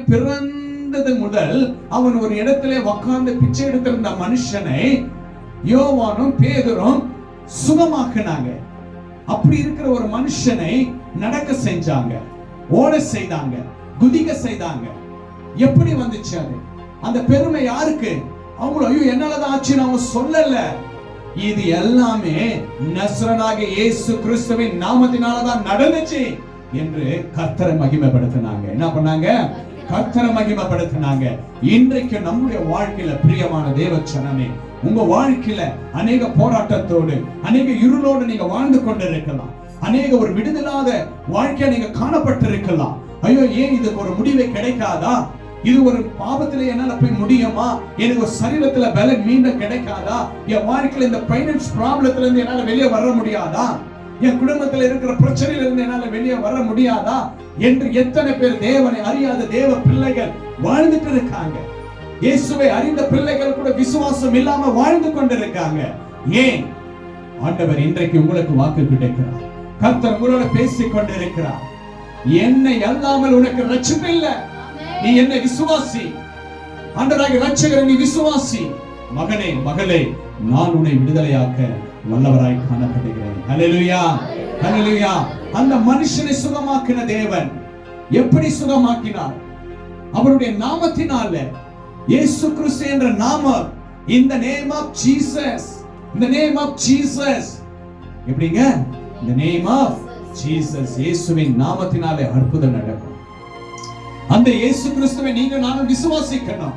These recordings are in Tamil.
பையன் பிறந்தது முதல் அவன் ஒரு இடத்திலே உட்கார்ந்து பிச்சை எடுத்திருந்த மனுஷனை யோவானும் பேதுரும் சுகமாக்குனாங்க. அப்படி இருக்கிற ஒரு மனுஷனை நடக்க செஞ்சாங்க, ஓட செய்தாங்க, குதிக்க செய்தாங்க. எப்படி வந்துச்சு அது? அந்த பெருமை யாருக்கு? அவங்களும் ஐயோ என்னாலதான் ஆச்சுன்னு அவங்க சொல்லல. இது எல்லாமே நஸ்ரனாகிய இயேசு கிறிஸ்துவின் நாமத்தினாலதான் நடந்துச்சு என்று கர்த்தரை மகிமைப்படுத்தினாங்க. என்ன பண்ணாங்க? கர்த்தரை மகிமைப்படுத்தினாங்க. இன்றைக்கு நம்முடைய வாழ்க்கையில பிரியமான தேவச்சனமே, உங்க வாழ்க்கையில அநேக போராட்டத்தோடு, அநேக இருளோடு நீங்க வாழ்ந்து கொண்டிருக்கலாம். அநேக ஒரு விடுதலாத வாழ்க்கையை நீங்க காணப்பட்டிருக்கலாம். ஐயோ ஏன் இதுக்கு ஒரு முடிவே கிடைக்காதா? இது ஒரு பாவத்திலே என்னால போய் முடியுமா? எனக்கு ஒரு சரீரத்துல பலன் மீண்டும் கிடைக்காதா? என் வாழ்க்கையில இந்த ஃபைனான்ஸ் ப்ராப்ளத்துல இருந்து என்னால வெளியே வர முடியாதா? என் குடும்பத்துல இருக்கிற பிரச்சனையில இருந்து என்னால வெளியே வர முடியாதா என்று எத்தனை பேர் தேவனை அறியாத தேவ பிள்ளைகள் வாழ்ந்துட்டு இருக்காங்க. இயேசுவை அறிந்த பிள்ளைகள் கூட விசுவாசம் இல்லாம வாழ்ந்து கொண்டிருக்காங்க. ஏன்? ஆண்டவர் இன்றைக்கு உங்களுக்கு வாக்கு கிடைக்கிறார். கர்த்தர் உங்களோட பேசிக் கொண்டிருக்கிறார். என்னை அல்லாமல் உனக்கு ரட்சிப்பு இல்லை. நீ என்னை விசுவாசி. ஆண்டவராகிய இரட்சகரை நீ விசுவாசி. மகனே மகளே, நான் உன்னை விடுதலையாக்க வல்லவராய் காணப்படுகிறேன். ஹல்லேலூயா, ஹல்லேலூயா. அந்த மனுஷனை சுகமாக்கின தேவன் எப்படி சுகமாக்கினார்? அவருடைய நாமத்தினால, இயேசு கிறிஸ்து என்ற நாமம், in the name of Jesus, in the name of Jesus. எப்படிங்க? in the name of Jesus. இயேசுவின் நாமத்தினாலே அற்புதம் நடக்கும். அந்த இயேசு கிறிஸ்துவை நீங்க நானும் விசுவாசிக்கணும்.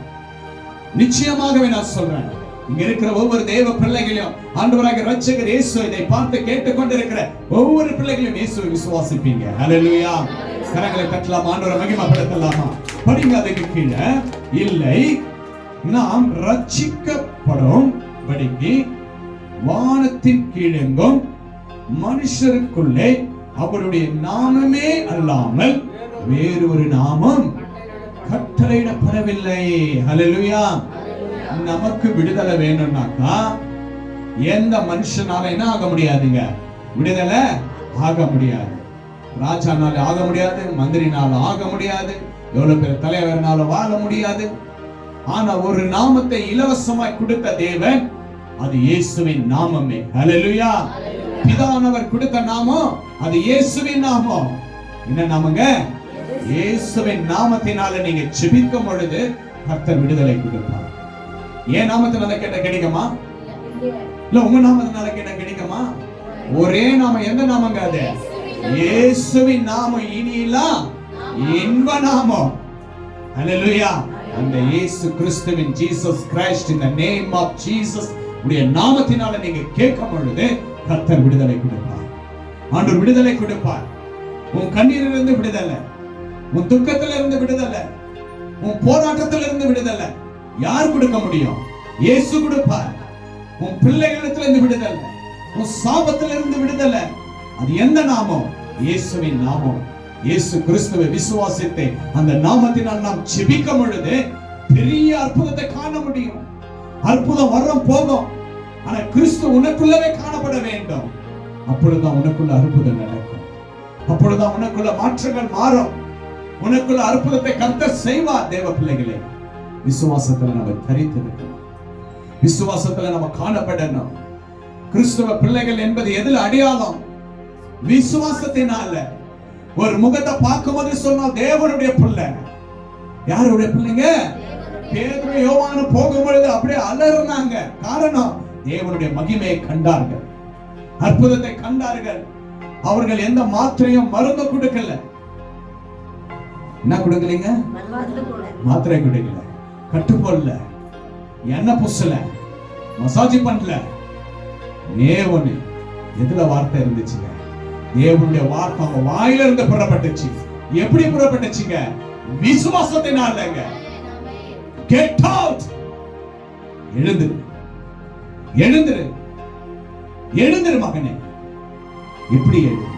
நிச்சயமாகவே நான் சொல்றேன், இங்க இருக்கிற ஒவ்வொரு தேவ பிள்ளைகளையும் ஆண்டவராகிய இரட்சகர் இயேசு இதை பார்த்து கேட்டுக்கொண்டிருக்கிற ஒவ்வொரு பிள்ளைகளையும் இயேசுவை விசுவாசிப்பீங்க. ஹல்லேலூயா. கரங்களை தட்டலாமா? ஆண்டவரை மகிமைப்படுத்தலாமா? படிங்க அதுக்கு கீழே. இல்லை, நாம் ரட்சிக்கப்படும் படிக்கு வானத்தின் கீழெங்கும் மனுஷருக்குள்ளே அவருடைய நாமமே அல்லாமல் வேறு ஒரு நாமம் கட்டளையிடப்படவில்லை. ஹல்லேலூயா. நமக்கு விடுதலை வேணும்னாக்கா எந்த மனுஷனால என்ன ஆக முடியாதுங்க? விடுதலை ஆக முடியாது. ராஜானால ஆக முடியாது, மந்திரினால ஆக முடியாது, எவ்வளவு பேர் தலைவர்னால வாழ முடியாது. ஆனா ஒரு நாமத்தை இலவசமாய் கொடுத்த தேவன், அது இயேசுவின் நாமமே. ஹல்லேலூயா. பிதானவர் கொடுத்த நாமம் அது இயேசுவின் நாமம். என்ன நாமங்க? இயேசுவின் நாமத்தினால நீங்க ஜெபிக்கும் பொழுது கர்த்தர் விடுதலை கொடுப்பார். ஏன் நாமத்தினால கேட்ட கிடைக்குமா? இல்ல உங்க நாமத்தினால கேட்ட கிடைக்குமா? ஒரே நாமம். எந்த நாமங்க அது? இயேசுவின் நாமம். இனிலாம் இன்ப நாமம். ஹல்லேலூயா. அந்த இயேசு கிறிஸ்துவின் Jesus Christ, in the name of Jesus உடைய நாமத்தினால நீங்க கேட்கும் பொழுது கர்த்தர் விடுதலை கொடுப்பார். ஆண்டவர் விடுதலை கொடுப்பார். உன் கண்ணீரிலிருந்து விடுதலை, உன் துக்கத்துல இருந்து விடுதலை, உன் போராட்டத்துல இருந்து விடுதலை யார் கொடுக்க முடியும்? இயேசு கொடுப்பார். உன் பிள்ளைகளிடத்துல இருந்து விடுதலை, உன் சாபத்துல இருந்து விடுதலை, அது எந்த நாமம்? இயேசுவின் நாமம். இயேசு கிறிஸ்துவை விசுவாசித்து அந்த நாமத்தினால் நாம் ஜெபிக்கும் பொழுது பெரிய அற்புதத்தை காண முடியும். அற்புதம் வரும் போகும், ஆனா கிறிஸ்து உனக்குள்ளவே காணப்பட வேண்டும். அப்பொழுதுதான் உனக்குள்ள அற்புதம் நடக்கும். அப்பொழுதுதான் உனக்குள்ள மாற்றங்கள் மாறும். உனக்குள்ள அற்புதத்தை கர்த்தர் செய்வார். தேவ பிள்ளைகளே, விசுவாசத்துல நம்ம தரித்திருக்கணும். விசுவாசத்துல நம்ம காணப்படணும். கிறிஸ்துவ பிள்ளைகள் என்பது எதில் அடையாளம்? விசுவாசத்தினால. ஒரு முகத்தை பார்க்கும்போது சொன்னோம் தேவனுடைய பிள்ளை. யாருடைய பிள்ளைங்க? பேதுரு யோவானு போகும்பொழுது அப்படியே அலறினாங்க. காரணம், தேவனுடைய மகிமையை கண்டார்கள், அற்புதத்தை கண்டார்கள். அவர்கள் எந்த மாத்திரையும் மருந்து கொடுக்கல. என்ன கொடுக்கலீங்க? மாத்திரை கொடுக்கல, கட்டு போடல, எண்ணெய் பூசல, மசாஜ் பண்ணல. தேவனு எதுல வார்த்தை இருந்துச்சுங்க? தேவனுடைய வார்த்தை அவங்க வாயில இருந்து புறப்பட்டுச்சு. எப்படி புறப்பட்டுச்சுங்க? விசுவாசத்தினாலங்க. Get out. எழுந்திரு, எழுந்திரு, எழுந்திரு மகனே. எப்படி எழுந்து?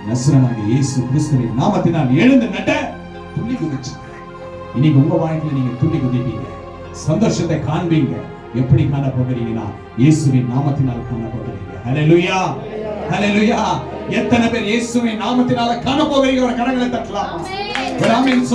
நஸ்ரனாகிய இயேசு கிறிஸ்துவின் நாமத்தினால் எழுந்து நட, துள்ளி குதிச்சு. இன்னைக்கு உங்க வாழ்க்கையில நீங்க துள்ளி குதிப்பீங்க, சந்தோஷத்தை காண்பீங்க. எப்படி காண போகிறீங்கன்னா இயேசுவின் நாமத்தினால் காண போகிறீங்க. ஹல்லேலூயா, ஹல்லேலூயா. எத்தனை பேர் இயேசுவின் நாமத்தினால காண போகிறீங்க? ஒரு கரங்களை தட்டலாம். ஆமென்.